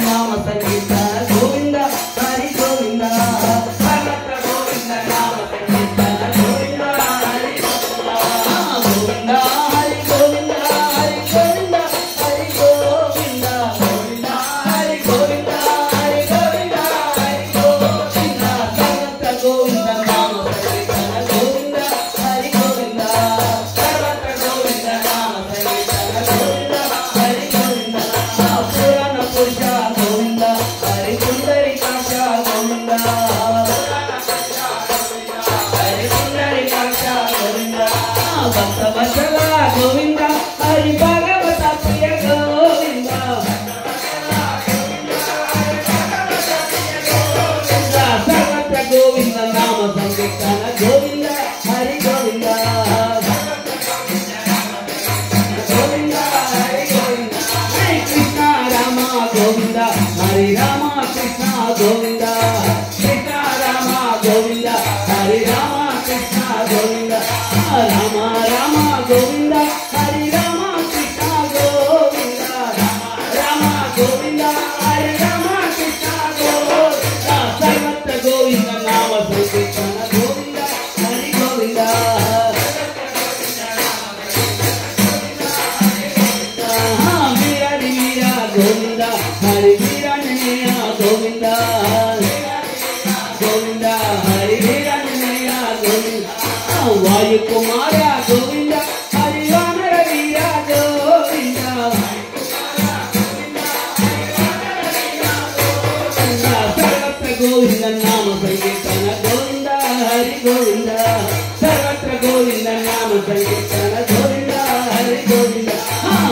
నామ సంకీర్తన గోవింద హరి గోవింద సర్వత్ర గోవింద నామ సంకీర్తన గోవింద హరి గోవింద హరి గోవింద హరి గోవింద హరి గోవింద గోవింద హరి గోవింద హరి గోవింద హరి గోవింద సర్వత్ర గోవింద నామ సంకీర్తన గోవింద హరి గోవింద సర్వత్ర గోవింద నామ సంకీర్తన గోవింద హరి గోవింద పురాణ పురుష గోవింద హరి సుందరి కాశ గోవింద హరి సుందరి కాశ గోవింద భక్త వత్సల గోవింద హరి భాగవత ప్రియ గోవింద సర్వత్ర గోవింద నామ సంకీర్తన గోవింద హరి గోవింద గోవింద హరి గోవింద హరి కృష్ణ రామ గోవింద హరి రామ కృష్ణ గోవింద కృష్ణ రామ గోవింద హరి రామ కృష్ణ గోవింద రామ రామ గోవింద హరి రామ కృష్ణ గోవింద రామ గోవింద హరి రామ కృష్ణ గోవింద సర్వత్ర గోవింద నామ సంకీర్తన గోవింద హరి గోవింద వీరాది వీర గోవింద హరి వీరాంజనేయ గోవింద గోవింద హరి వీరాంజనేయ గోవింద వాయు కుమార గోవింద హరి వానర వీర గోవింద సర్వత్ర గోవింద నామ సంకీర్తన గోవింద హరి గోవింద సర్వత్ర గోవింద నామ సంకీర్తన గోవింద హరి గోవింద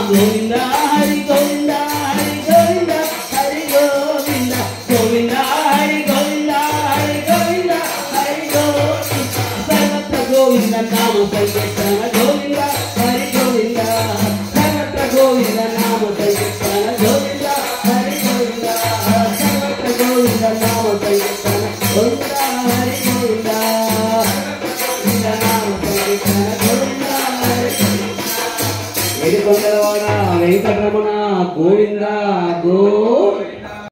గోవింద హరి గోవింద హరి గోవింద హరి గోవింద గోవింద హరి గోవింద హరి గోవింద హరి గోవింద సర్వత్ర గోవింద నామ సంకీర్తన గోవింద హరి గోవింద సర్వత్ర గోవింద నామ సంకీర్తన గోవింద హరి గోవింద సర్వత్ర గోవింద నామ సంకీర్తన గోవింద హరి గోవింద నామ సంకీర్తన గోవింద హరి ఏడుకొండలవాడ వెంకటరమణ గోవింద గో